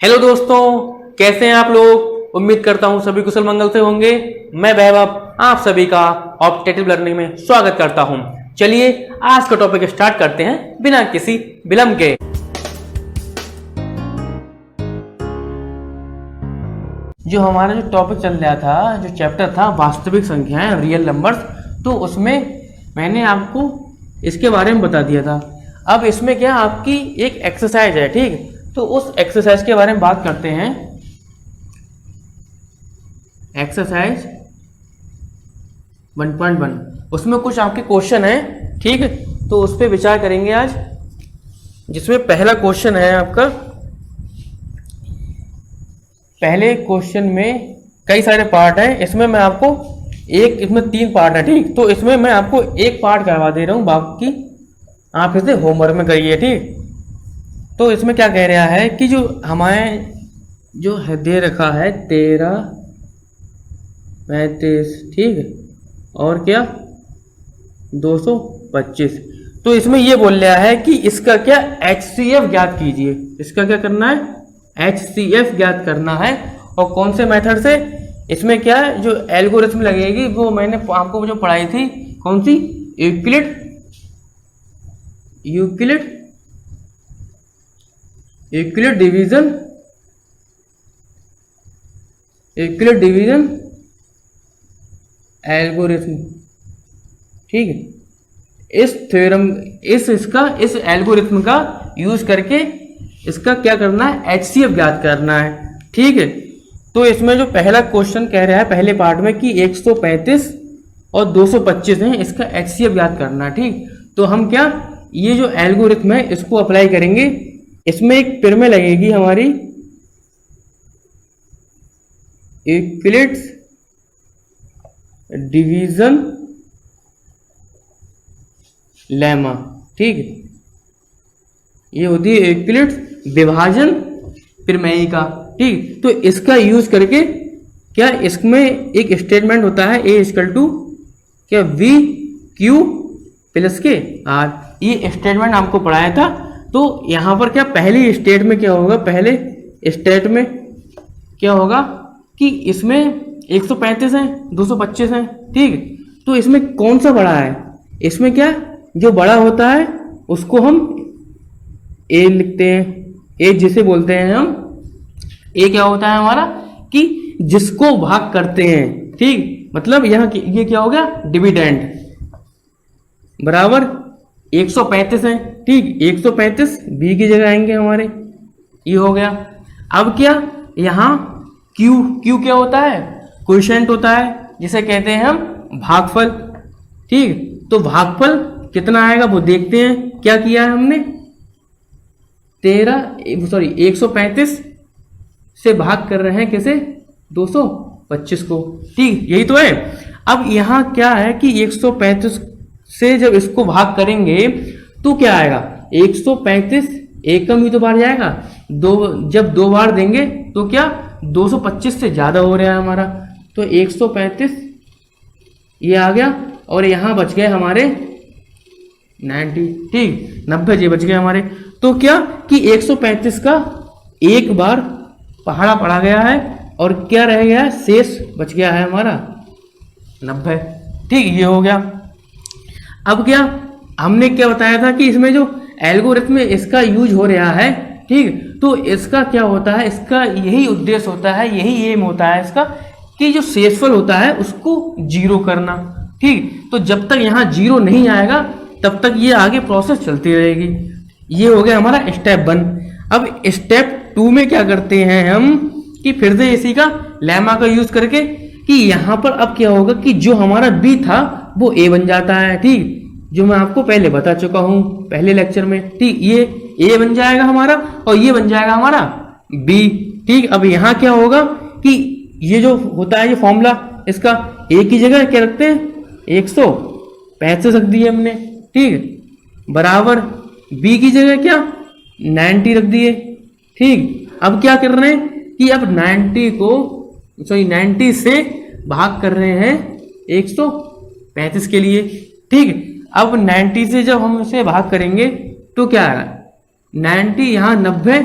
Hello दोस्तों, कैसे हैं आप लोग। उम्मीद करता हूं सभी कुशल मंगल से होंगे। मैं वैभव आप सभी का ऑप्टेटिव लर्निंग में स्वागत करता हूं। चलिए आज का टॉपिक स्टार्ट करते हैं बिना किसी विलंब के। जो हमारा जो टॉपिक चल रहा था, जो चैप्टर था वास्तविक संख्याएं रियल नंबर्स, तो उसमें मैंने आपको इसके बारे में बता दिया था। अब इसमें क्या आपकी एक एक्सरसाइज है, ठीक। तो उस एक्सरसाइज के बारे में बात करते हैं। एक्सरसाइज 1.1, उसमें कुछ आपके क्वेश्चन है, ठीक। तो उस पर विचार करेंगे आज, जिसमें पहला क्वेश्चन है आपका। पहले क्वेश्चन में कई सारे पार्ट हैं, इसमें मैं आपको इसमें 3 पार्ट है, ठीक। तो इसमें मैं आपको एक पार्ट करवा दे रहा हूं, बाकी आप इसे होमवर्क में करिए, ठीक। तो इसमें क्या कह रहा है कि जो हमारे जो है दे रखा है 13, 35, ठीक, और क्या 225। तो इसमें ये बोल रहा है कि इसका क्या HCF ज्ञात कीजिए। इसका क्या करना है, HCF ज्ञात करना है। और कौन से मेथड से, इसमें क्या जो एल्गोरिथम लगेगी वो मैंने आपको जो पढ़ाई थी, कौन सी, यूक्लिड डिवीजन एल्गोरिथम, ठीक है। इस थ्योरम इस एल्गोरिथम का यूज करके इसका क्या करना है, HCF ज्ञात करना है, ठीक है। तो इसमें जो पहला क्वेश्चन कह रहा है पहले पार्ट में कि 135 और 225 है, इसका HCF ज्ञात करना है, ठीक। तो हम क्या, ये जो एल्गोरिथम है इसको अप्लाई करेंगे। इसमें एक प्रमेय लगेगी हमारी, यूक्लिड डिवीजन लेमा, ठीक। ये होती है यूक्लिड विभाजन प्रमेयिका, ठीक। तो इसका यूज करके क्या, इसमें एक स्टेटमेंट होता है A इक्वल टू क्या VQ प्लस के R। ये स्टेटमेंट आपको पढ़ाया था। तो यहां पर क्या पहले स्टेट में क्या होगा, पहले स्टेट में क्या होगा कि इसमें 135 है, 225 है, ठीक। तो इसमें कौन सा बड़ा है, इसमें क्या जो बड़ा होता है उसको हम A लिखते हैं। A जिसे बोलते हैं हम, A क्या होता है हमारा कि जिसको भाग करते हैं, ठीक। मतलब यहाँ ये क्या हो गया, डिविडेंड बराबर 135 है, ठीक। 135 B की जगह आएंगे हमारे, ये हो गया। अब क्या यहाँ Q क्या होता है, क्वोशिएंट होता है, जिसे कहते हैं हम भागफल, ठीक। तो भागफल कितना आएगा वो देखते हैं। क्या किया है हमने, 135 से भाग कर रहे हैं किसे, 225 को, ठीक। यही तो है। अब यहाँ क्या है कि 135 से जब इसको भाग करेंगे तो क्या आएगा, 135 एकम ही तो बार जाएगा, जब 2 बार देंगे तो क्या 225 से ज्यादा हो रहा है हमारा। तो 135 ये आ गया, और यहाँ बच गए हमारे 90, ठीक, 90 ये बच गए हमारे। तो क्या कि 135 का एक बार पहाड़ा पड़ा गया है, और क्या रह गया है, शेष बच गया है हमारा 90, ठीक। ये हो गया। अब क्या हमने क्या बताया था कि इसमें जो एल्गोरिथम में इसका यूज हो रहा है, ठीक। तो इसका क्या होता है, इसका यही उद्देश्य होता है, यही एम होता है इसका, कि जो शेषफल होता है उसको 0 करना, ठीक। तो जब तक यहाँ 0 नहीं आएगा तब तक ये आगे प्रोसेस चलती रहेगी। ये हो गया हमारा स्टेप 1। अब स्टेप 2 में क्या करते हैं हम कि फिर से इसी का लेमा का यूज करके कि यहाँ पर अब क्या होगा कि जो हमारा B था वो A बन जाता है, ठीक। जो मैं आपको पहले बता चुका हूं पहले लेक्चर में, ठीक। ये A बन जाएगा हमारा, और ये बन जाएगा हमारा B, ठीक। अब यहाँ क्या होगा कि ये जो होता है ये फॉर्मूला, इसका A की जगह क्या रखते हैं, 135 रख दिए हमने, ठीक, बराबर B की जगह क्या 90 रख दिए, ठीक। अब क्या कर रहे हैं कि अब 90 से भाग कर रहे हैं 135 के लिए, ठीक। अब 90 से जब हम इसे भाग करेंगे तो क्या आएगा, 90 यहाँ 90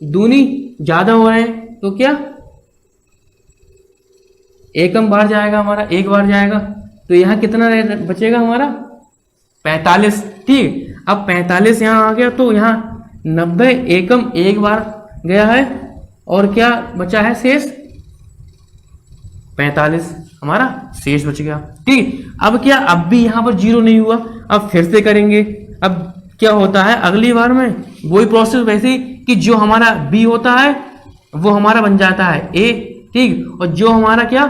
दूनी ज्यादा हो रहे हैं तो क्या एकम बार जाएगा हमारा, एक बार जाएगा, तो यहाँ कितना बचेगा हमारा 45। ठीक, अब 45 यहाँ आ गया तो यहाँ 90 एकम एक बार गया है और क्या बचा है शेष 45 हमारा शेष बच गया। ठीक, अब क्या अब भी यहाँ पर जीरो नहीं हुआ, अब फिर से करेंगे। अब क्या होता है अगली बार में वही प्रोसेस वैसे ही कि जो हमारा बी होता है वो हमारा बन जाता है ए। ठीक, और जो हमारा क्या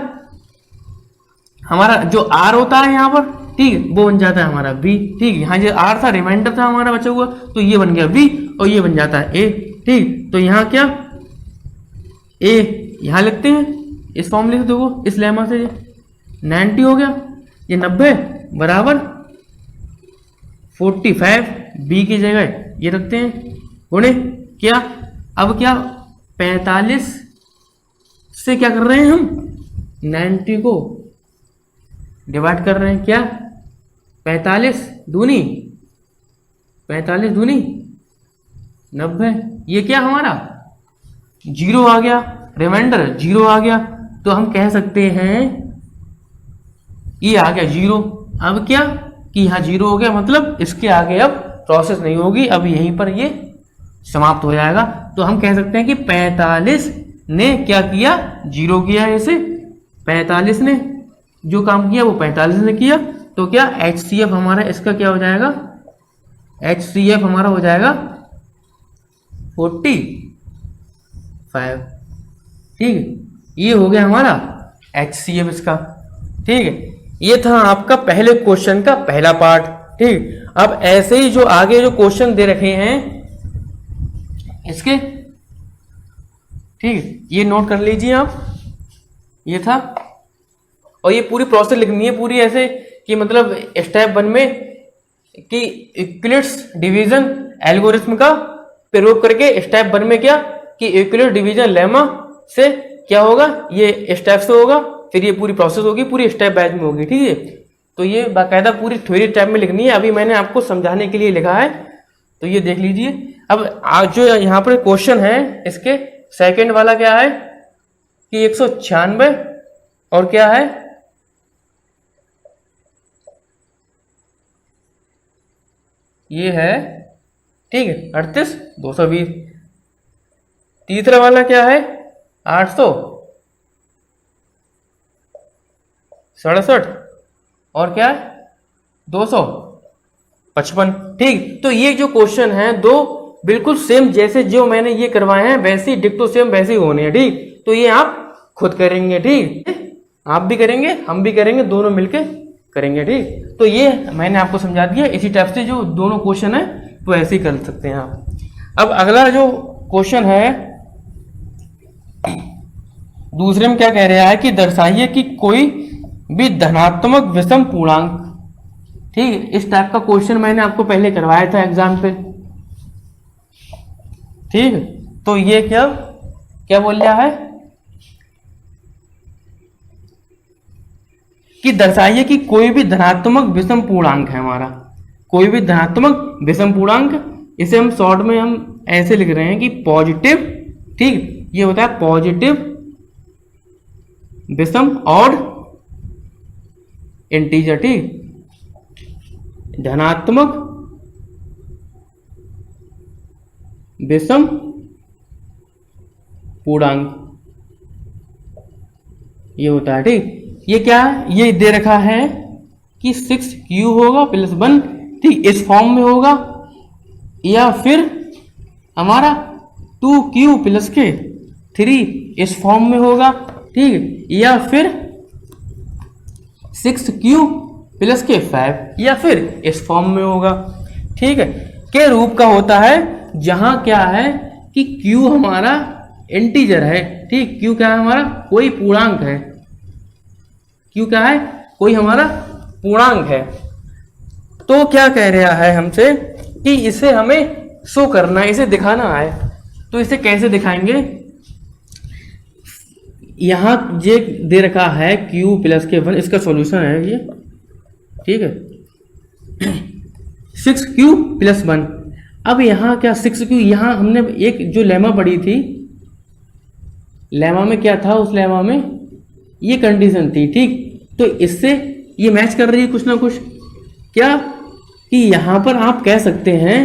हमारा जो आर होता है यहाँ पर, ठीक, वो बन जाता है हमारा बी। ठीक, यहाँ जो आर था रिमाइंडर था हमारा बचा हुआ, तो ये बन गया बी और ये बन जाता है ए। ठीक, तो यहाँ क्या ए यहाँ लिखते हैं, इस फॉर्मूले से देखो, इस लेमा से 90 हो गया, ये 90 बराबर 45 बी की जगह ये रखते हैं गुणे क्या, अब क्या 45 से क्या कर रहे हैं हम 90 को डिवाइड कर रहे हैं, क्या 45 दूनी 90, ये क्या हमारा जीरो आ गया, रिमाइंडर जीरो आ गया, तो हम कह सकते हैं ये आ गया जीरो। अब क्या कि यहाँ जीरो हो गया, मतलब इसके आगे अब प्रोसेस नहीं होगी, अब यहीं पर ये समाप्त हो जाएगा। तो हम कह सकते हैं कि 45 ने क्या किया, जीरो किया है इसे, 45 ने जो काम किया वो 45 ने किया, तो क्या HCF हमारा इसका क्या हो जाएगा, HCF हमारा हो जाएगा 45। ठीक, ये हो गया हमारा HCF इसका। ठीक है, ये था आपका पहले क्वेश्चन का पहला पार्ट। ठीक, अब ऐसे ही जो आगे जो क्वेश्चन दे रखे हैं इसके, ठीक, ये नोट कर लीजिए आप, ये था, और ये पूरी प्रोसेस लिखनी है पूरी ऐसे कि मतलब स्टेप 1 में कि यूक्लिड्स डिवीजन एल्गोरिथम का प्रयोग करके स्टेप 1 में क्या कि यूक्लिड डिवीजन लेमा से क्या होगा, ये स्टेप से होगा, फिर ये पूरी प्रोसेस होगी, पूरी स्टेप बैच में होगी। ठीक है, तो ये बाकायदा पूरी थ्योरी टाइप में लिखनी है, अभी मैंने आपको समझाने के लिए लिखा है, तो ये देख लीजिए। अब आज जो यहाँ पर क्वेश्चन है इसके सेकंड वाला क्या है कि 196 और क्या है ये है, ठीक है 38 220। तीसरा वाला क्या है 867 और क्या है 255। ठीक, तो ये जो क्वेश्चन है दो बिल्कुल सेम जैसे जो मैंने ये करवाए हैं वैसे ही डिक्टो सेम वैसे ही होने हैं। ठीक, तो ये आप खुद करेंगे, ठीक, आप भी करेंगे हम भी करेंगे, दोनों मिलके करेंगे। ठीक, तो ये मैंने आपको समझा दिया, इसी टाइप से जो दोनों क्वेश्चन है वो ऐसे ही कर सकते हैं आप। अब अगला जो क्वेश्चन है दूसरे में क्या कह रहा है कि दर्शाइए कि कोई भी धनात्मक विषम पूर्णांक। ठीक, इस टाइप का क्वेश्चन मैंने आपको पहले करवाया था एग्जाम पे। ठीक, तो ये क्या क्या बोल रहा है कि दर्शाइए कि कोई भी धनात्मक विषम पूर्णांक है हमारा, कोई भी धनात्मक विषम पूर्णांक, इसे हम शॉर्ट में हम ऐसे लिख रहे हैं कि पॉजिटिव, ठीक, ये होता है पॉजिटिव विषम ऑड इंटीजर। ठीक, धनात्मक विषम पूर्णांक ये होता है। ठीक, ये क्या है, ये दे रखा है कि 6q होगा प्लस 1, ठीक, इस फॉर्म में होगा, या फिर हमारा 2q प्लस के 3 इस फॉर्म में होगा। ठीक, या फिर 6q प्लस के 5 या फिर इस फॉर्म में होगा। ठीक है, के रूप का होता है जहां क्या है कि q हमारा इंटीजर है। ठीक, q क्या है हमारा कोई पूर्णांक है, q क्या है कोई हमारा पूर्णांक है। तो क्या कह रहा है हमसे कि इसे हमें शो करना है, इसे दिखाना है। तो इसे कैसे दिखाएंगे, यहां ये दे रखा है q प्लस के 1, इसका सॉल्यूशन है ये। ठीक है, 6q प्लस 1। अब यहाँ क्या 6q, यहाँ हमने एक जो लेमा पढ़ी थी लेमा में क्या था, उस लेमा में ये कंडीशन थी, ठीक। तो इससे ये मैच कर रही है कुछ ना कुछ, क्या कि यहाँ पर आप कह सकते हैं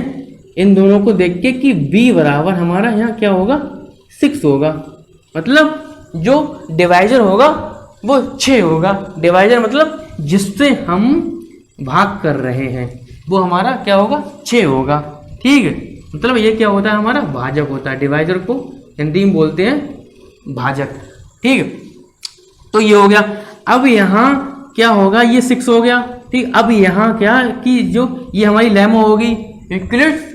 इन दोनों को देख के कि b बराबर हमारा यहाँ क्या होगा, 6 होगा। मतलब जो डिवाइजर होगा वो 6 होगा। डिवाइजर मतलब जिससे हम भाग कर रहे हैं वो हमारा क्या होगा, 6 होगा, ठीक है। मतलब ये क्या होता है, हमारा भाजक होता है। डिवाइजर को हिंदी में बोलते हैं भाजक, ठीक है। तो ये हो गया। अब यहाँ क्या होगा, ये 6 हो गया, ठीक। अब यहाँ क्या कि जो ये हमारी लेमा होगी, यूक्लिड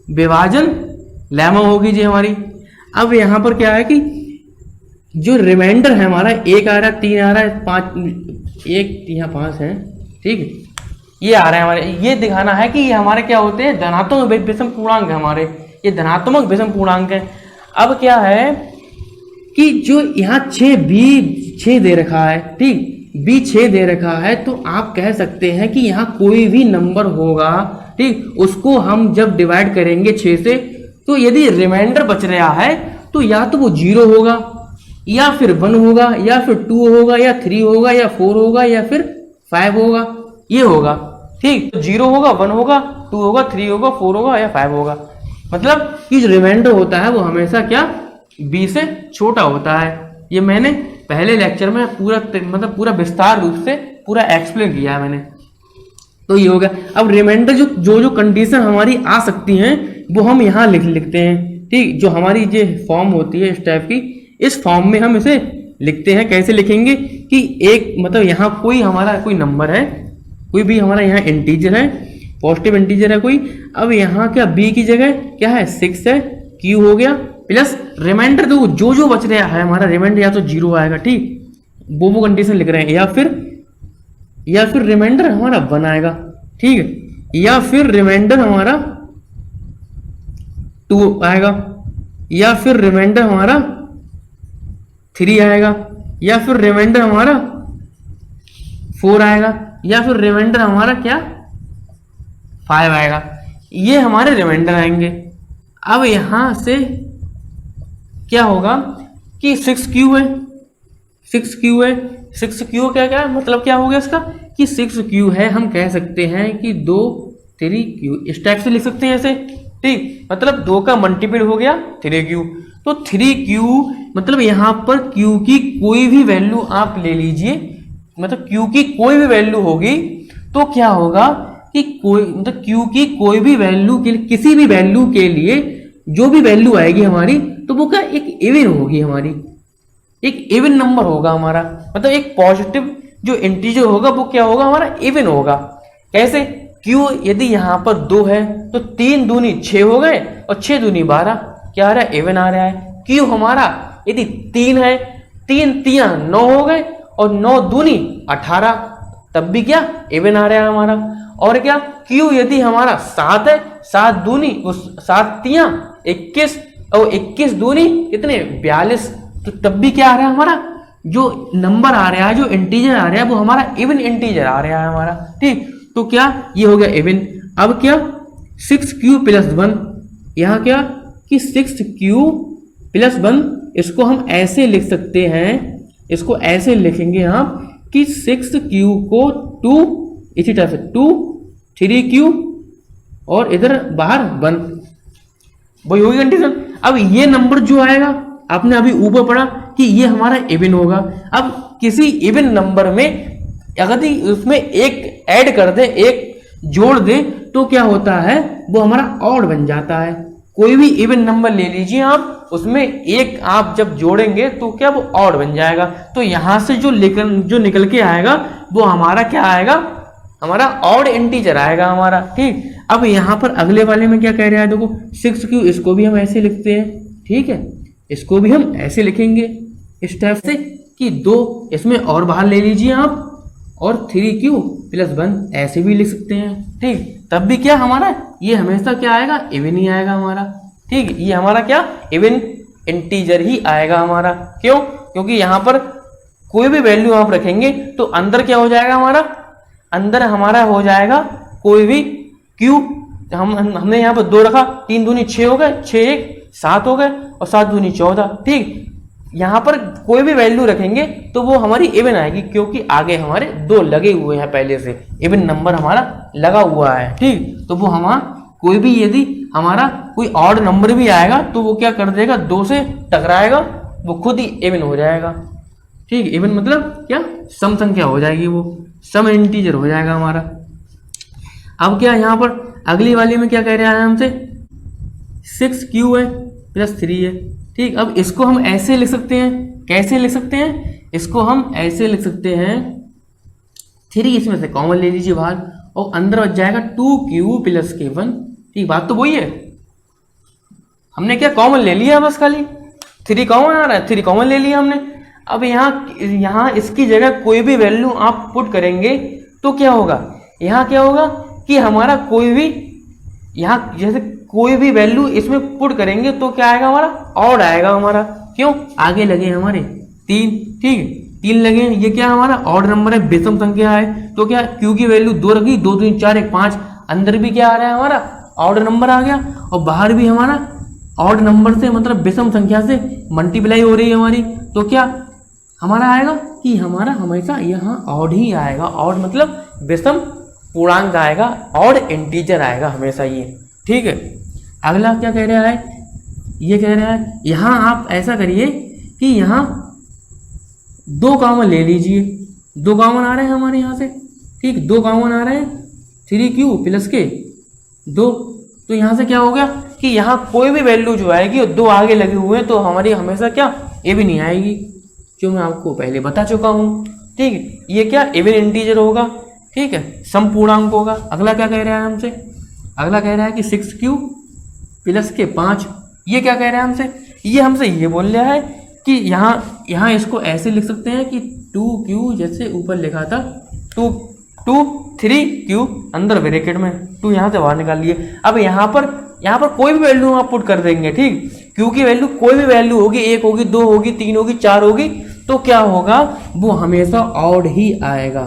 विभाजन लेमा होगी जी हमारी। अब यहाँ पर क्या है कि जो रिमाइंडर है हमारा, 1 आ रहा है, 3 आ रहा है, 5, 1 यहाँ 5 है, ठीक है। ये आ रहा है हमारे, ये दिखाना है कि ये हमारे क्या होते हैं, धनात्मक विषम पूर्णांक है हमारे, ये धनात्मक विषम पूर्णांक है। अब क्या है कि जो यहाँ 6 दे रखा है, ठीक, b 6 दे रखा है, तो आप कह सकते हैं कि यहाँ कोई भी नंबर होगा, ठीक, उसको हम जब डिवाइड करेंगे 6 से, तो यदि रिमाइंडर बच रहा है तो या तो वो 0 होगा, या फिर 1 होगा, या फिर 2 होगा, या 3 होगा, या 4 होगा, या फिर 5 होगा, ये होगा, ठीक। 0 होगा, 1 होगा, 2 होगा, 3 होगा, 4 होगा, या 5 होगा। मतलब ये जो रिमाइंडर होता है वो हमेशा क्या, b से छोटा होता है। ये मैंने पहले लेक्चर में पूरा विस्तार रूप से पूरा एक्सप्लेन किया है मैंने। तो ये हो गया। अब रिमाइंडर जो कंडीशन हमारी आ सकती हैं वो हम यहाँ लिखते हैं, ठीक। जो हमारी जो फॉर्म होती है इस टाइप की, इस फॉर्म में हम इसे लिखते हैं। कैसे लिखेंगे कि एक मतलब यहाँ कोई हमारा कोई नंबर है, कोई भी हमारा यहाँ इंटीजर है, पॉजिटिव इंटीजर है कोई। अब यहाँ क्या b की जगह क्या है, 6 है, q हो गया, प्लस रिमाइंडर दो जो बच रहा है हमारा रिमाइंडर, या तो 0 आएगा, ठीक, वो कंडीशन लिख रहे हैं, या फिर रिमाइंडर हमारा 1 आएगा, ठीक है, या फिर रिमाइंडर हमारा 2 आएगा, या फिर रिमाइंडर हमारा 3 आएगा, या फिर रिमाइंडर हमारा 4 आएगा, या फिर रिमाइंडर हमारा क्या 5 आएगा। ये हमारे रिमाइंडर आएंगे। अब यहां से क्या होगा कि 6q है, 6q है, 6q क्या मतलब क्या हो गया इसका कि 6q है, हम कह सकते हैं कि 2 3q, इस टाइप से लिख सकते हैं ऐसे, ठीक। मतलब 2 का मल्टीपल हो गया 3q, तो 3q मतलब यहाँ पर q की कोई भी वैल्यू आप ले लीजिए, मतलब q की कोई भी वैल्यू होगी तो क्या होगा कि कोई मतलब q की कोई भी वैल्यू के लिए, किसी भी वैल्यू के लिए जो भी वैल्यू आएगी हमारी, तो वो क्या एक इवन होगी हमारी, एक इवन नंबर होगा हमारा। मतलब एक पॉजिटिव जो इंटीजर होगा वो क्या होगा हमारा, इवन होगा। कैसे, q यदि यहाँ पर 2 है तो 3 दूनी 6 हो गए और 6 दूनी 12, क्या आ रहा है, इवन आ रहा है। q हमारा यदि 3 है, 3 3 9 हो गए और 9 दूनी 18, तब भी क्या इवन आ रहा है हमारा। और क्या q यदि हमारा 7 है, 7 दूनी 7 3 21 और 21 दूनी कितने 42, तो तब भी क्या आ रहा है हमारा, जो नंबर आ रहा है, जो इंटीजर आ रहा है वो हमारा इवन इंटीजर आ रहा है हमारा, ठीक। तो क्या ये हो गया इवन। अब क्या 6q + 1, यहाँ क्या कि 6q + 1, इसको हम ऐसे लिख सकते हैं, इसको ऐसे लिखेंगे हम कि 6q को 2 इसी तरह से 2 3q और इधर बाहर 1, वही होगी कंडीशन। अब ये नंबर जो आएगा आपने अभी ऊपर पढ़ा कि ये हमारा इवन होगा। अब किसी इवन नंबर में अगर उसमें एक ऐड कर दे, एक जोड़ दे, तो क्या होता है वो हमारा ऑड बन जाता है। कोई भी इवन नंबर ले लीजिए आप, उसमें एक आप जब जोड़ेंगे तो क्या वो ऑड बन जाएगा। तो यहां से जो निकल के आएगा वो हमारा क्या आएगा, हमारा ऑड इंटीजर आएगा हमारा, ठीक। अब यहाँ पर अगले वाले में क्या कह रहा है, देखो 6q, इसको भी हम ऐसे लिखते हैं, ठीक है, इसको भी हम ऐसे लिखेंगे इस टाइप से कि 2 इसमें और बाहर ले लीजिए आप, और 3q + 1 ऐसे भी लिख सकते हैं, ठीक। तब भी क्या हमारा ये हमेशा क्या आएगा, इवन ही आएगा हमारा, ठीक। ये हमारा क्या इवन इंटीजर ही आएगा हमारा। क्यों, क्योंकि यहाँ पर कोई भी वैल्यू आप रखेंगे तो अंदर क्या हो जाएगा हमारा, अंदर हमारा हो जाएगा कोई भी q, हमने यहाँ पर 2 रखा, 3 दूनी 6 हो गए, 6 1 7 हो गए और 7 दूनी 14, ठीक। यहाँ पर कोई भी वैल्यू रखेंगे तो वो हमारी इवन आएगी, क्योंकि आगे हमारे 2 लगे हुए हैं, पहले से इवन नंबर हमारा लगा हुआ है। ठीक, तो वो हमारा कोई भी यदि हमारा कोई ऑड नंबर भी आएगा तो वो क्या कर देगा, 2 से टकराएगा, वो खुद ही इवन हो जाएगा। ठीक, इवन मतलब क्या, सम संख्या हो जाएगी, वो सम इंटीजर हो जाएगा हमारा। अब क्या यहाँ पर अगली वाली में क्या कह रहा है हमसे, 6q है प्लस 3 है। ठीक, अब इसको हम ऐसे लिख सकते हैं, कैसे लिख सकते हैं, इसको हम ऐसे लिख सकते हैं, 3 इसमें से कॉमन ले लीजिए बाहर और अंदर बच जाएगा 2q प्लस k1। ठीक, बात तो वही है, हमने क्या कॉमन ले लिया, बस खाली 3 कॉमन आ रहा है, 3 कॉमन ले लिया हमने। अब यहाँ इसकी जगह कोई भी वैल्यू आप पुट करेंगे तो क्या होगा, यहाँ क्या होगा कि हमारा कोई भी, यहाँ जैसे कोई भी वैल्यू इसमें पुट करेंगे तो क्या आएगा, हमारा ऑड आएगा हमारा। क्यों, आगे लगे हमारे 3। ठीक, 3 लगे, ये क्या हमारा ऑड नंबर है, विषम संख्या है, तो क्या q की वैल्यू 2 रखी, 2 3 4 1 5, अंदर भी क्या आ रहा है हमारा ऑड नंबर आ गया, और बाहर भी हमारा ऑड नंबर से मतलब विषम संख्या से मल्टीप्लाई हो रही है हमारी, तो क्या हमारा आएगा कि हमारा हमेशा यहाँ ऑड ही आएगा। ऑड मतलब विषम पूर्णांक आएगा, ऑड इंटीजर आएगा हमेशा ये। ठीक है, अगला क्या कह रहा है, ये कह रहा है यहाँ आप ऐसा करिए कि यहाँ 2 कॉमन ले लीजिए, 2 कॉमन आ रहे हैं हमारे यहाँ से। ठीक, 2 कॉमन आ रहे हैं, 3q प्लस k 2, तो यहाँ से क्या हो गया कि यहाँ कोई भी वैल्यू जो आएगी और 2 आगे लगे हुए हैं तो हमारी हमेशा क्या इवन नहीं आएगी, जो मैं आपको पहले बता चुका हूँ। ठीक, ये क्या इवन इंटीजर होगा। ठीक है, सम पूर्णांक होगा। अगला क्या कह रहा है हमसे, अगला कह रहा है कि 6q प्लस के 5, ये क्या कह रहा है हमसे, ये हमसे ये बोल रहा है कि यहाँ इसको ऐसे लिख सकते हैं कि 2q, जैसे ऊपर लिखा था 3q अंदर ब्रैकेट में 2 यहाँ से बाहर निकाल लिए। अब यहाँ पर कोई भी वैल्यू आप पुट कर देंगे। ठीक, q की वैल्यू कोई भी वैल्यू होगी, 1 होगी, 2 होगी, 3 होगी, 4 होगी, तो क्या होगा, वो हमेशा ऑड ही आएगा।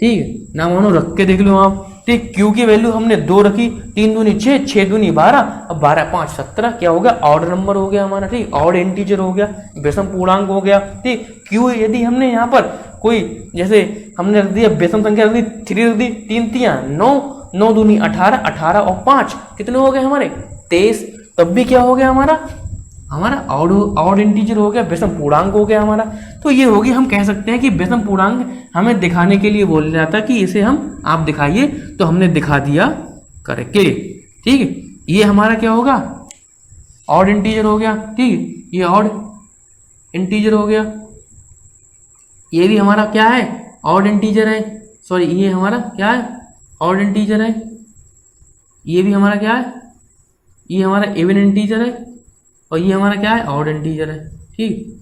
ठीक है, ना मानो रख के देख लो आप। ठीक, q की वैल्यू हमने 2 रखी, 3 दूनी 6, 6 दूनी 12, अब 12 5 17, क्या हो गया, ऑड नंबर हो गया हमारा। ठीक, ऑड इंटीजर हो गया, विषम पूर्णांक हो गया। ठीक, q यदि हमने यहाँ पर कोई, जैसे हमने रख दिया विषम संख्या रख दी, 3 रख दी, 3 3 9, 9 दूनी 18, 18 और 5 कितने हो गए हमारे 23, तब भी क्या हो गया हमारा ऑड इंटीजर हो गया, विषम पूर्णांक हो गया हमारा। तो ये होगी, हम कह सकते हैं कि विषम पूर्णांक हमें दिखाने के लिए बोल रहा था कि इसे आप दिखाइए, तो हमने दिखा दिया करके। ठीक है, ये हमारा क्या होगा, ऑड इंटीजर हो गया। ठीक, ये ऑड इंटीजर हो गया, ये भी हमारा क्या है, ऑड इंटीजर है। सॉरी, ये हमारा क्या है, ऑड इंटीजर है। ये भी हमारा क्या है, ये हमारा इवन इंटीजर है, और ये हमारा क्या है, ऑड इंटीजर है। ठीक,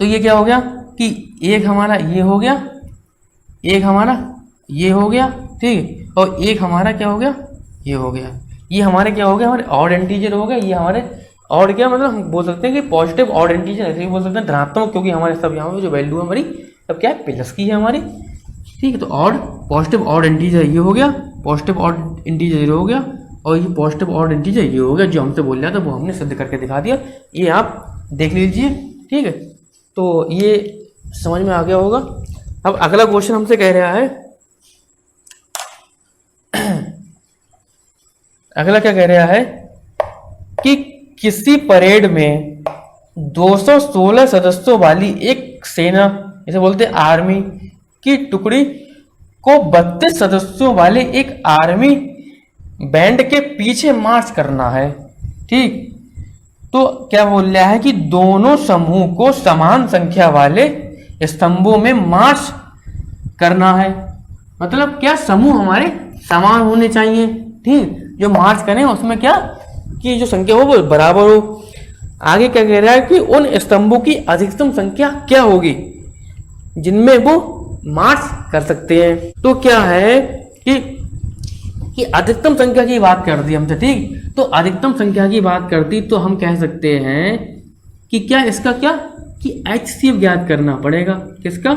तो ये क्या हो गया कि एक हमारा ये हो गया, एक हमारा ये हो गया। ठीक, और एक हमारा क्या हो गया, ये हो गया। ये हमारे क्या हो गया, हमारे ऑड इंटीजर हो गया। ये हमारे ऑड क्या मतलब हम बोल सकते हैं कि पॉजिटिव ऑड इंटीजर, ऐसे ही बोल सकते हैं धनात्मक, क्योंकि हमारे सब यहाँ पे जो वैल्यू है हमारी सब क्या है, प्लस की है हमारी। ठीक है, तो ऑड पॉजिटिव ऑड इंटीजर ये हो गया, पॉजिटिव ऑड इंटीजर ये हो गया, और ये पॉजिटिव ऑड इंटीजर ये हो गया। जो हमसे बोल रहा था वो हमने सिद्ध करके दिखा दिया, ये आप देख लीजिए। ठीक है, तो ये समझ में आ गया होगा। अब अगला क्वेश्चन हमसे कह रहा है, अगला क्या कह रहा है कि किसी परेड में 216 सदस्यों वाली एक सेना, जैसे बोलते हैं आर्मी की टुकड़ी को 32 सदस्यों वाले एक आर्मी बैंड के पीछे मार्च करना है। ठीक, तो क्या बोल रहा है कि दोनों समूह को समान संख्या वाले स्तंभों में मार्च करना है। मतलब क्या, समूह हमारे समान होने चाहिए। ठीक, जो मार्च करें उसमें क्या कि जो संख्या हो वो बराबर हो। आगे क्या कह रहा है कि उन स्तंभों की अधिकतम संख्या क्या होगी जिनमें वो मार्च कर सकते हैं। तो क्या है कि अधिकतम संख्या की बात कर दी हमसे। ठीक, तो अधिकतम संख्या की बात करती तो हम कह सकते हैं कि क्या, इसका क्या कि HCF ज्ञात करना पड़ेगा। किसका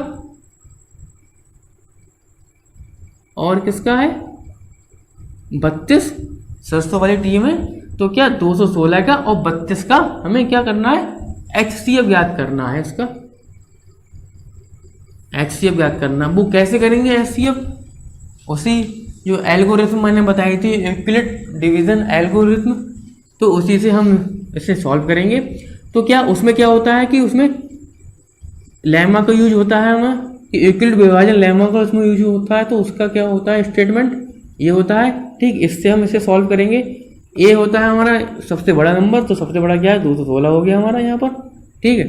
और किसका है, 32 सदस्यों वाली टीम है तो क्या 216 का और 32 का हमें क्या करना है, HCF याद करना है। इसका HCF याद करना, वो कैसे करेंगे HCF, उसी जो एल्गोरिथम मैंने बताई थी यूक्लिड डिवीजन एल्गोरिथम, तो उसी से हम इसे सॉल्व करेंगे। तो क्या उसमें क्या होता है कि उसमें लेमा का यूज होता है हमें, कि यूक्लिड विभाजन लेमा का उसमें यूज होता है, तो उसका क्या होता है स्टेटमेंट ये होता है। ठीक, इससे हम इसे सॉल्व करेंगे। ए होता है हमारा सबसे बड़ा नंबर, तो सबसे बड़ा क्या है 216 हो गया हमारा यहाँ पर। ठीक है,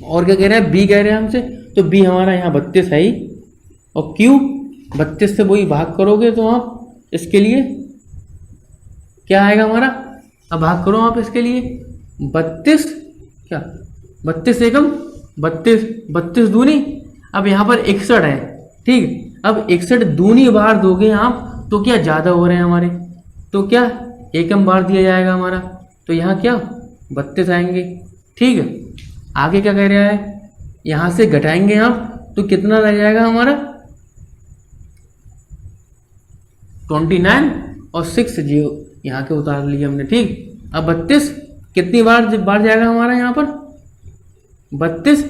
और क्या कह रहा है, बी कह रहे हैं हमसे, तो बी हमारा यहाँ 32 है ही, और क्यू 32 से वही भाग करोगे तो आप इसके लिए क्या आएगा हमारा, अब भाग करो आप इसके लिए 32 क्या 32 एकम 32 दूनी, अब यहाँ पर 61 है। ठीक, अब 61 दूनी बार दोगे आप तो क्या ज़्यादा हो रहे हैं हमारे, तो क्या एकम बार दिया जाएगा हमारा, तो यहाँ क्या 32 आएंगे। ठीक है, आगे क्या कह रहा है, यहाँ से घटाएंगे आप तो कितना रह जाएगा हमारा 29 और 6 जीरो यहाँ के उतार लिए हमने। ठीक, अब 32 कितनी बार जाएगा हमारा यहाँ पर 32,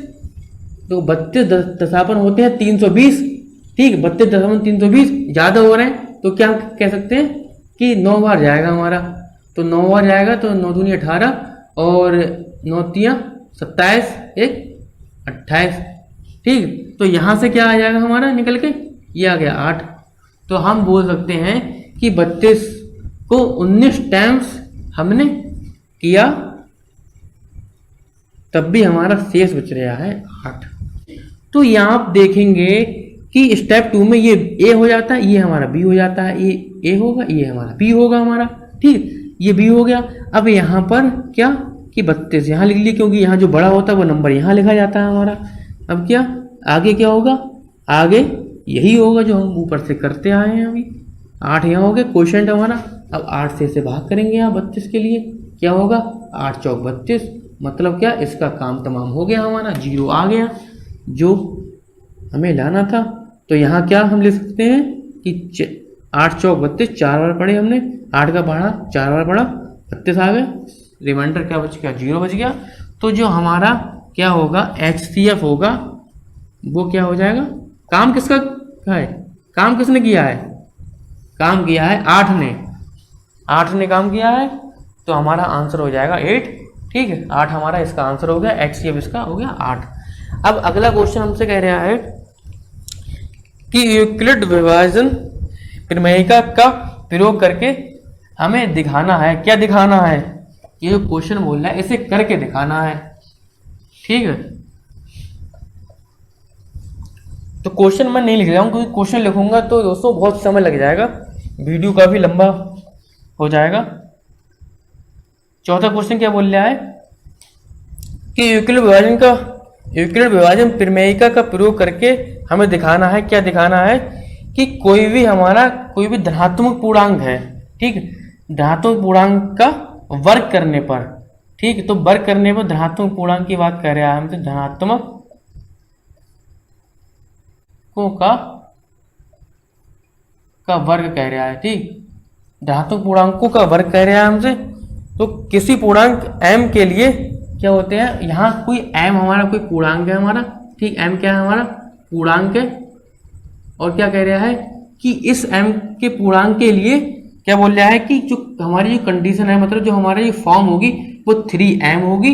तो 32 दशापन होते हैं 320। ठीक, 32 दशापन 320 ज़्यादा हो रहे हैं, तो क्या कह सकते हैं कि 9 बार जाएगा हमारा, तो 9 बार जाएगा, तो 9 दूनी 18 और 9 तिया 27 1 28। ठीक, तो यहाँ से क्या आ जाएगा हमारा निकल के, ये आ गया 8। तो हम बोल सकते हैं कि 32 को 19 टाइम्स हमने किया, तब भी हमारा शेष बच रहा है 8। तो यहाँ आप देखेंगे कि स्टेप 2 में ये ए हो जाता है, ये हमारा बी हो जाता है, ये ए होगा, ये हमारा बी होगा हमारा। ठीक, ये बी हो गया। अब यहाँ पर क्या कि 32 यहाँ लिख लिए, क्योंकि यहाँ जो बड़ा होता है वो नंबर यहाँ लिखा जाता है हमारा। अब क्या आगे क्या होगा, आगे यही होगा जो हम ऊपर से करते आए हैं अभी। 8 यहाँ हो गया क्वेश्चन हमारा। अब 8 से भाग करेंगे यहाँ 32 के लिए, क्या होगा 8 चौक 32, मतलब क्या इसका काम तमाम हो गया हमारा, 0 आ गया जो हमें लाना था। तो यहाँ क्या हम लिख सकते हैं कि 8 चौक 32 4 बार पढ़े हमने, 8 का पढ़ा 4 बार पढ़ा 32 आ गया, रिमाइंडर क्या बच गया 0 बच गया। तो जो हमारा क्या होगा HCF होगा वो क्या हो जाएगा, काम किसका है, काम किसने किया है, काम किया है 8 ने काम किया है, तो हमारा आंसर हो जाएगा 8। ठीक है, 8 हमारा इसका आंसर हो गया, HCF इसका हो गया 8। अब अगला क्वेश्चन हमसे कह रहा है कि यूक्लिड विभाजन प्रमेयिका का प्रयोग करके हमें दिखाना है, क्या दिखाना है, ये जो क्वेश्चन बोल रहा है इसे करके दिखाना है। ठीक है, तो क्वेश्चन मैं नहीं लिख रहा हूँ, क्योंकि क्वेश्चन लिखूंगा तो दोस्तों बहुत समय लग जाएगा, वीडियो काफी लंबा हो जाएगा। चौथा क्वेश्चन क्या बोल रहा है कि यूक्लिड विभाजन प्रमेयिका का प्रयोग करके हमें दिखाना है, क्या दिखाना है कि कोई भी धनात्मक पूर्णांक है। ठीक, धनात्मक पूर्णांक का वर्ग करने पर, ठीक, तो वर्ग करने पर धनात्मक पूर्णांक की बात कर रहा है हमसे, धनात्मक का वर्ग कह रहा है। ठीक, धनात्मक पूर्णांकों का वर्ग कह रहा है हमसे। तो किसी पूर्णांक m के लिए क्या होते हैं, यहाँ कोई m हमारा कोई पूर्णांक है हमारा। ठीक, m क्या है हमारा पूर्णांक है, और क्या कह रहा है कि इस m के पूर्णांक के लिए क्या बोल रहा है कि जो हमारी जो कंडीशन है, मतलब जो हमारी जो फॉर्म होगी वो 3m होगी,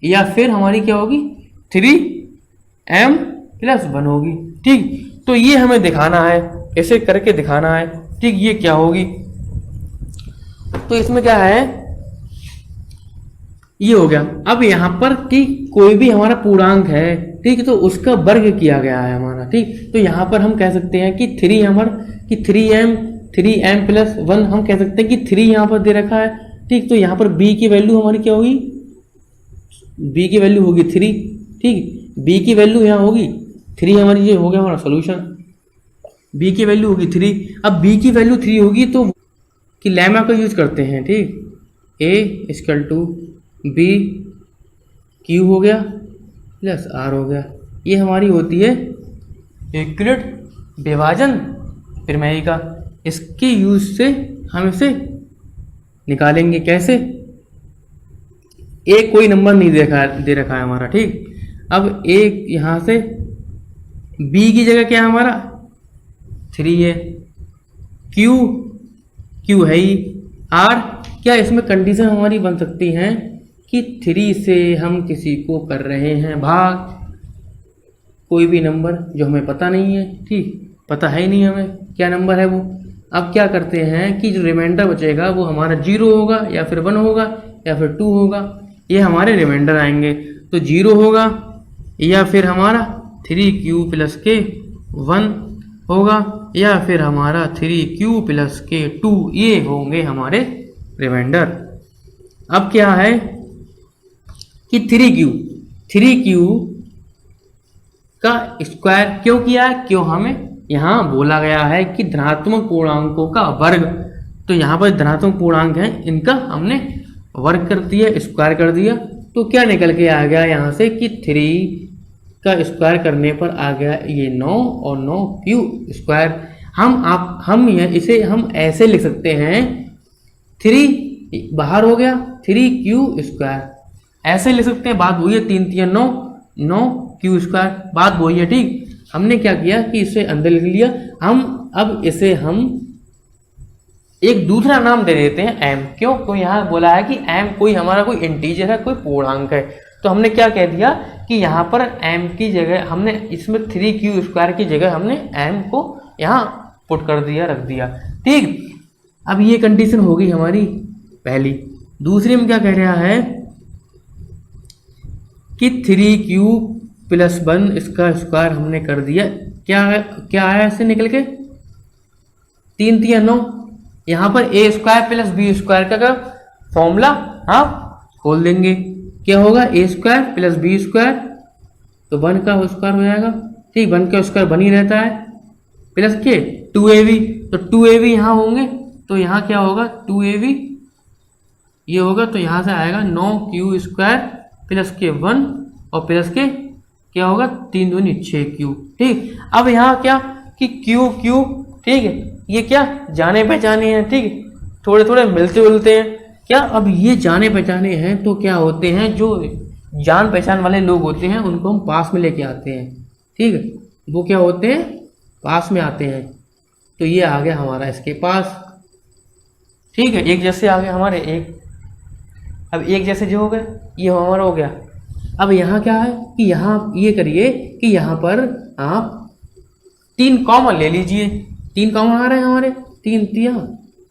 या फिर हमारी क्या होगी 3m + 1 होगी। ठीक, तो ये हमें दिखाना है, ऐसे करके दिखाना है। ठीक, ये क्या होगी, तो इसमें क्या है, ये हो गया। अब यहाँ पर कि कोई भी हमारा पूर्णांक है, ठीक, तो उसका वर्ग किया गया है हमारा। ठीक, तो यहाँ पर हम कह सकते हैं कि 3m + 1 हम कह सकते हैं कि 3 यहाँ पर दे रखा है। ठीक, तो यहाँ पर b की वैल्यू हमारी क्या होगी, b की वैल्यू होगी 3। ठीक, b की वैल्यू यहाँ होगी 3, हमारी ये हो गया हमारा सोल्यूशन, b की वैल्यू होगी 3। अब b की वैल्यू 3 होगी तो कि लेमा का यूज करते हैं। ठीक, a = b q हो गया + r हो गया, ये हमारी होती है यूक्लिड विभाजन प्रमेयिका। इसके यूज से हम इसे निकालेंगे कैसे, एक कोई नंबर नहीं दे रखा है हमारा, ठीक। अब एक यहाँ से बी की जगह क्या है हमारा 3 है, क्यू है ही, आर, क्या इसमें कंडीशन हमारी बन सकती है कि 3 से हम किसी को कर रहे हैं भाग, कोई भी नंबर जो हमें पता नहीं है, ठीक, पता है ही नहीं हमें क्या नंबर है वो। अब क्या करते हैं कि जो रिमाइंडर बचेगा वो हमारा 0 होगा या फिर 1 होगा या फिर 2 होगा, ये हमारे रिमाइंडर आएंगे। तो 0 होगा या फिर हमारा 3q + k 1 होगा या फिर हमारा 3q + k 2, ये होंगे हमारे रिमाइंडर। अब क्या है कि 3q का स्क्वायर क्यों किया है, क्यों हमें यहाँ बोला गया है कि धनात्मक पूर्णांकों का वर्ग, तो यहाँ पर धनात्मक पूर्णांक है इनका हमने वर्ग कर दिया, स्क्वायर कर दिया। तो क्या निकल के आ गया यहाँ से कि 3 का स्क्वायर करने पर आ गया ये 9 और 9q²। हम इसे हम ऐसे लिख सकते हैं, 3 बाहर हो गया 3q², ऐसे लिख सकते हैं। बात वही है, 3 3 9 9q², बात वही है, ठीक। हमने क्या किया कि इसे अंदर लिख लिया। अब इसे हम एक दूसरा नाम दे देते हैं m, क्यों, तो यहाँ बोला है कि m कोई हमारा कोई इंटीजर है, कोई पूर्णांक है। तो हमने क्या कह दिया कि यहाँ पर m की जगह हमने इसमें 3q² की जगह हमने m को यहाँ पुट कर दिया, रख दिया, ठीक। अब ये कंडीशन होगी हमारी पहली। दूसरी में क्या कह रहा है कि 3q+1 इसका स्क्वायर हमने कर दिया, क्या आया इससे निकल के 3 3 9। यहाँ पर a² + b² का फॉर्मूला खोल देंगे, क्या होगा a² + b², तो 1 का स्क्वायर हो जाएगा, ठीक, 1 का स्क्वायर बनी रहता है, प्लस के 2ab, तो 2ab यहाँ होंगे, तो यहाँ क्या होगा 2ab ये होगा, तो यहाँ से आएगा 9q² + के 1 और प्लस के क्या होगा 3 दूनी 6q, ठीक। अब यहाँ क्या कि q, ठीक है, ये क्या जाने पहचाने हैं, ठीक, थोड़े थोड़े मिलते जुलते हैं क्या। अब ये जाने पहचाने हैं तो क्या होते हैं, जो जान पहचान वाले लोग होते हैं उनको हम पास में लेके आते हैं, ठीक है, वो क्या होते हैं पास में आते हैं। तो ये आ गया हमारा इसके पास, ठीक है, एक जैसे आ गया हमारे एक। अब एक जैसे जो हो गए ये हमारा हो गया। अब यहाँ क्या है कि यहाँ ये करिए कि यहाँ पर आप 3 कॉमन ले लीजिए, 3 कॉमन आ रहे हैं हमारे, 3 3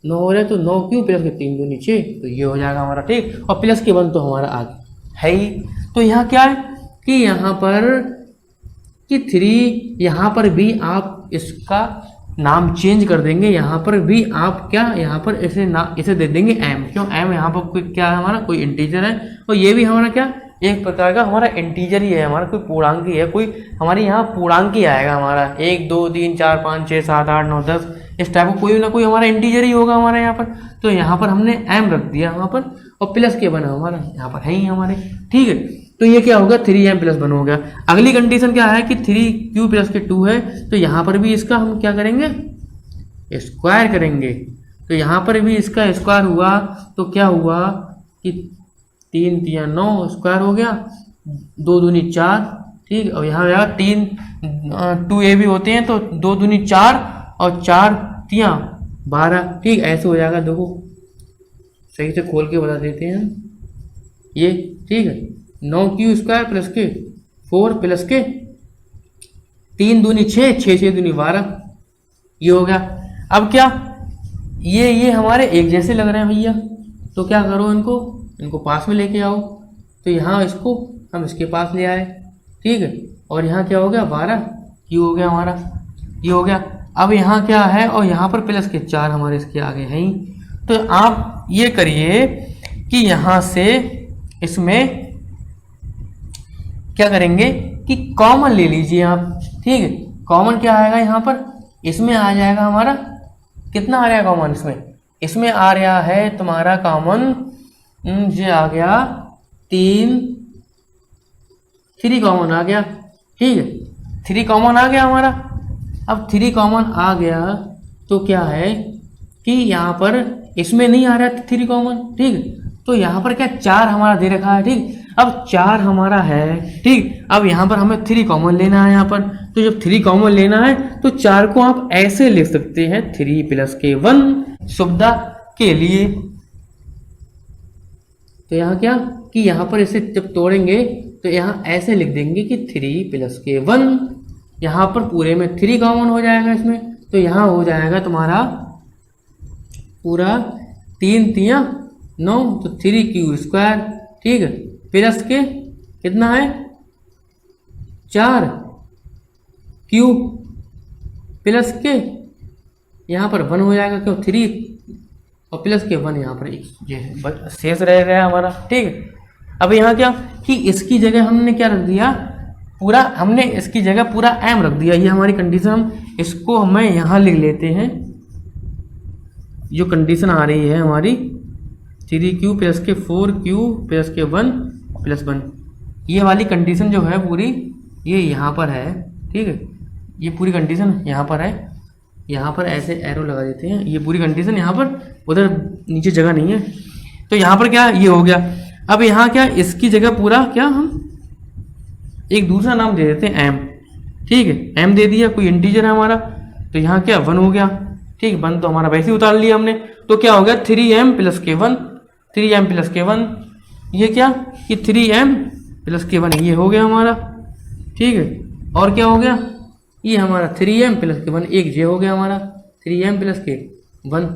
9 हो रहे, तो 9q + के 3 2 नीचे, तो ये हो जाएगा हमारा, ठीक, और प्लस के 1 तो हमारा आगे है ही। तो यहाँ क्या है कि यहाँ पर कि 3, यहाँ पर भी आप इसका नाम चेंज कर देंगे, यहाँ पर भी आप क्या यहाँ पर इसे दे देंगे m, क्यों m यहाँ पर कोई क्या है हमारा कोई इंटीजर है, और ये भी हमारा क्या एक प्रकार का हमारा इंटीजर ही है, हमारा कोई पूर्णांक ही है, कोई हमारे यहाँ पूर्णांक ही आएगा हमारा 1 2 3 4 5 6 7 8 9 10 इस टाइप का कोई ना कोई हमारा इंटीजर ही होगा हमारे यहाँ पर। तो यहाँ पर हमने m रख दिया वहाँ पर, और प्लस के बना हमारा यहाँ पर है ही हमारे, ठीक है। तो ये क्या होगा 3m + 1 हो गया। अगली कंडीशन क्या है कि 3q + के 2 है, तो यहाँ पर भी इसका हम क्या करेंगे स्क्वायर करेंगे। तो यहाँ पर भी इसका स्क्वायर हुआ तो क्या हुआ कि 3 3 9 स्क्वायर हो गया, 2 दूनी 4, ठीक, और यहाँ आया 3 2ab होते हैं, तो 2 दूनी 4 और 4 3 12, ठीक, ऐसे हो जाएगा। देखो सही से खोल के बता देते हैं ये, ठीक है, 9q² + के 4 + के 3 दूनी 6 6 6 दूनी 12, ये हो गया। अब क्या ये हमारे एक जैसे लग रहे हैं भैया, तो क्या करो इनको पास में लेके आओ। तो यहाँ इसको हम इसके पास ले आए, ठीक है, और यहाँ क्या हो गया 12 q हो गया हमारा, ये हो गया। अब यहाँ क्या है, और यहाँ पर प्लस के 4 हमारे इसके आगे हैं ही। तो आप ये करिए कि यहाँ से इसमें क्या करेंगे कि कॉमन ले लीजिए आप, ठीक है। कॉमन क्या आएगा यहाँ पर, इसमें आ जाएगा हमारा कितना आ रहा है कॉमन, इसमें आ रहा है तुम्हारा कॉमन ये आ गया 3 कॉमन आ गया, ठीक है, 3 कॉमन आ गया हमारा। अब 3 कॉमन आ गया तो क्या है कि यहाँ पर इसमें नहीं आ रहा है 3 कॉमन, ठीक। तो यहाँ पर क्या 4 हमारा दे रखा है, ठीक। अब 4 हमारा है, ठीक। अब यहाँ पर हमें 3 कॉमन लेना है यहाँ पर। तो जब 3 कॉमन लेना है तो 4 को आप ऐसे लिख सकते हैं 3 + k1 सुविधा के लिए। तो यहाँ क्या कि यहाँ पर इसे जब तोड़ेंगे तो यहाँ ऐसे लिख देंगे कि 3 + k1, यहाँ पर पूरे में 3 कॉमन हो जाएगा इसमें। तो यहाँ हो जाएगा तुम्हारा पूरा 3 × 9, तो 3q², ठीक है, प्लस के कितना है 4 q प्लस के यहाँ पर 1 हो जाएगा, क्यों 3 और प्लस के 1 यहाँ पर ये शेष रह गया हमारा, ठीक है। अब यहाँ क्या कि इसकी जगह हमने क्या रख दिया, पूरा हमने इसकी जगह पूरा m रख दिया। ये हमारी कंडीशन, हम इसको हमें यहाँ लिख लेते हैं। जो कंडीशन आ रही है हमारी 3q + के 4q + के 1 + 1, ये वाली कंडीशन जो है पूरी ये यहाँ पर है, ठीक है। ये पूरी कंडीशन यहाँ पर है, यहाँ पर ऐसे एरो लगा देते हैं। ये पूरी कंडीशन यहाँ पर, उधर नीचे जगह नहीं है। तो यहाँ पर क्या ये हो गया। अब यहाँ क्या इसकी जगह पूरा क्या हम एक दूसरा नाम दे देते हैं m, ठीक है। m दे दिया, कोई इंटीजर है हमारा, तो यहाँ क्या 1 हो गया, ठीक। 1 तो हमारा वैसे ही उतार लिया हमने। तो क्या हो गया 3m + k1, 3m + k1, ये क्या कि 3m + k1 ये हो गया हमारा, ठीक है। और क्या हो गया ये हमारा 3m + k1, एक ये हो गया हमारा 3m + k1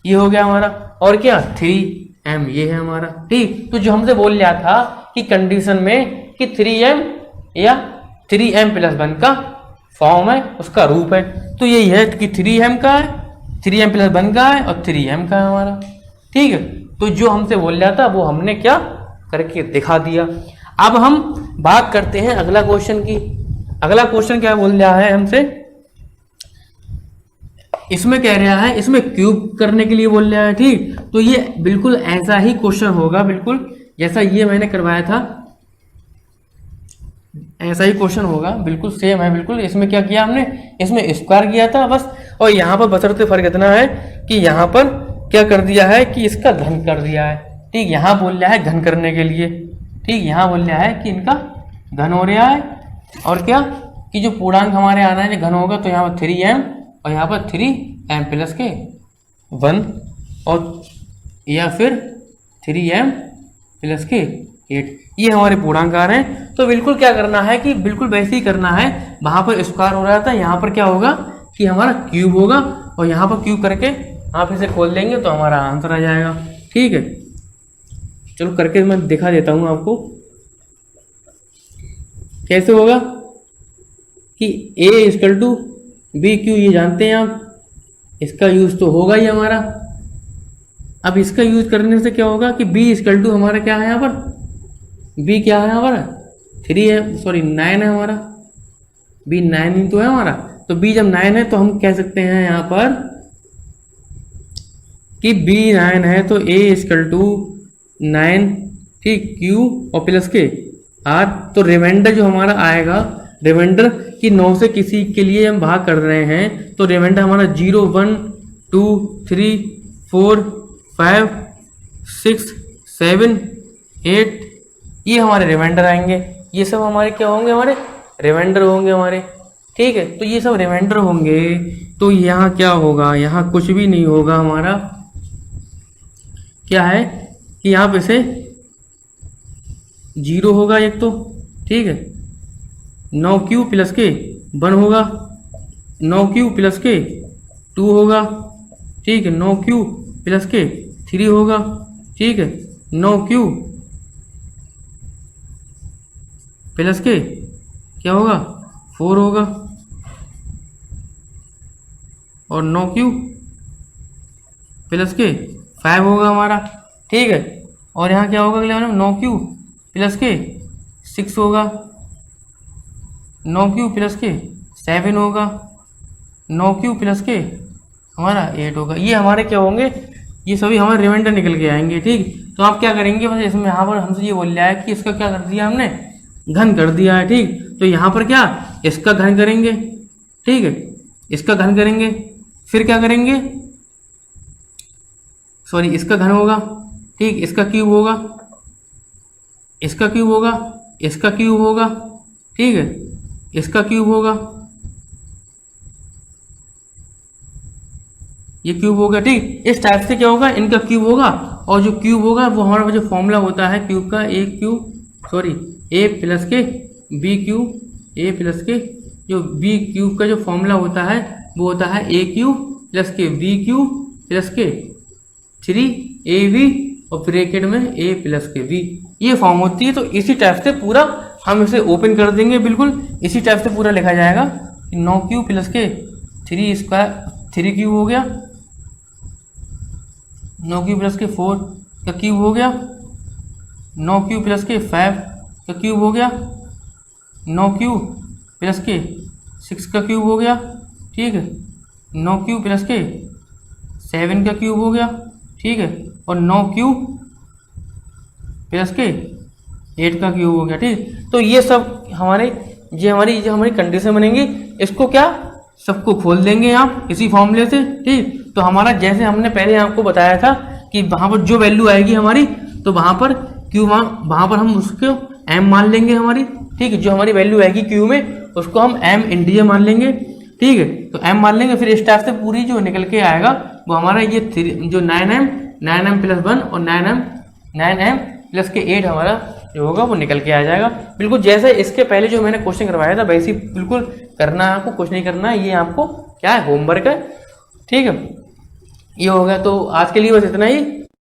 ये हो गया हमारा। और क्या 3m ये है हमारा, ठीक। तो जो हमसे बोल रहा था कि कंडीशन में कि 3m या 3m + 1 का फॉर्म है, उसका रूप है। तो यही है कि 3m का है, 3m + 1 का है और 3m का है हमारा, ठीक है। तो जो हमसे बोल रहा था वो हमने क्या करके दिखा दिया। अब हम बात करते हैं अगला क्वेश्चन की। अगला क्वेश्चन क्या बोल रहा है हमसे, इसमें कह रहा है, इसमें क्यूब करने के लिए बोल रहा है, ठीक। तो ये बिल्कुल ऐसा ही क्वेश्चन होगा, बिल्कुल जैसा ये मैंने करवाया था ऐसा ही क्वेश्चन होगा, बिल्कुल सेम है। बिल्कुल इसमें क्या किया हमने, इसमें स्क्वायर किया था बस, और यहाँ पर बशर्ते फर्क इतना है कि यहाँ पर क्या कर दिया है कि इसका घन कर दिया है, ठीक। यहाँ बोल रहा है घन करने के लिए, ठीक। यहाँ बोल रहा है कि इनका घन हो रहा है। और क्या कि जो पूर्णांक हमारे आना है घन होगा, तो यहाँ पर 3m और यहाँ पर 3m + के 1 और या फिर 3m + के 8, ये हमारे पूर्णांक आ रहे हैं। तो बिल्कुल क्या करना है कि बिल्कुल वैसे ही करना है। वहाँ पर स्क्वायर हो रहा था, यहाँ पर क्या होगा कि हमारा क्यूब होगा, और यहाँ पर क्यूब करके आप इसे खोल देंगे तो हमारा आंसर आ जाएगा, ठीक है। चलो करके मैं दिखा देता हूँ आपको कैसे होगा कि a = bq, ये जानते हैं आप, इसका यूज तो होगा ही हमारा। अब इसका यूज करने से क्या होगा कि b = हमारा क्या है यहाँ पर, b क्या है हमारा 3 है, सॉरी 9 है हमारा, b 9 ही तो है हमारा। तो b जब 9 है तो हम कह सकते हैं यहाँ पर कि b 9 है, तो a = 9, ठीक, q और प्लस के r। तो रिमाइंडर जो हमारा आएगा, रिमाइंडर कि 9 से किसी के लिए हम भाग कर रहे हैं, तो रिमाइंडर हमारा 0 1 2 3 4 5 6 7 8, ये हमारे रिमाइंडर आएंगे। ये सब हमारे क्या होंगे, हमारे रिमाइंडर होंगे हमारे, ठीक है। तो ये सब रिमाइंडर होंगे। तो यहाँ क्या होगा, यहाँ कुछ भी नहीं होगा हमारा, क्या है कि यहाँ पे से 0 होगा एक तो, ठीक है। 9q + के 1 होगा, 9q + के 2 होगा, ठीक है। 9q + के 3 होगा, ठीक है। 9q + के क्या होगा 4 होगा, और 9q + के 5 होगा हमारा, ठीक है। और यहाँ क्या होगा अगले 9q + के 6 होगा, 9q + के 7 होगा, 9q + के हमारा 8 होगा। ये हमारे क्या होंगे, ये सभी हमारे रिमाइंडर निकल के आएंगे, ठीक। तो आप क्या करेंगे, बस इसमें यहाँ पर हमसे ये बोल रहा है कि इसका क्या कर दिया हमने, घन कर दिया है, ठीक। तो यहाँ पर क्या इसका घन करेंगे, ठीक है, इसका घन करेंगे। फिर क्या करेंगे, सॉरी इसका घन होगा, ठीक, इसका क्यूब होगा, इसका क्यूब होगा, इसका क्यूब होगा, ठीक है, इसका क्यूब होगा, ये क्यूब होगा, ठीक। इस टाइप से क्या होगा, इनका क्यूब होगा, और जो क्यूब होगा वो हमारा जो फॉर्मूला होता है क्यूब का, ए क्यूब सॉरी ए प्लस के बी क्यूब, ए प्लस के जो बी क्यूब का जो फॉर्मूला होता है वो होता है ए क्यूब प्लस के बी क्यूब प्लस के 3ab और ब्रैकेट में a प्लस के b, ये फॉर्म होती है। तो इसी टाइप से पूरा हम इसे ओपन कर देंगे, बिल्कुल इसी टाइप से पूरा लिखा जाएगा। 9 क्यूब प्लस के 3 क्यूब हो गया, 9 क्यूब प्लस के 4 का क्यूब हो गया, 9 क्यूब प्लस के 5 का क्यूब हो गया, 9 क्यूब प्लस के 6 का क्यूब हो गया, ठीक है, 9 क्यूब प्लस के 7 का क्यूब हो गया, ठीक है, और 9 क्यूब प्लस के 8 का क्यूब हो गया, ठीक। तो ये सब हमारी कंडीशन बनेंगी। इसको क्या सबको खोल देंगे आप इसी फॉर्मूले से, ठीक। तो हमारा जैसे हमने पहले आपको बताया था कि वहाँ पर जो वैल्यू आएगी हमारी, तो वहाँ पर क्यू वहाँ पर हम उसको m मान लेंगे हमारी, ठीक है। जो हमारी वैल्यू आएगी क्यू में उसको हम m इंडिया मान लेंगे, ठीक है। तो m मान लेंगे, फिर इस टाइप से पूरी जो निकल के आएगा वो हमारा ये जो 9m प्लस 1 और 9m प्लस के 8 हमारा जो होगा वो निकल के आ जाएगा। बिल्कुल जैसे इसके पहले जो मैंने क्वेश्चन करवाया था वैसे ही बिल्कुल करना है आपको, कुछ नहीं करना है, ये आपको क्या है होमवर्क है, ठीक है। ये हो गया, तो आज के लिए बस इतना ही।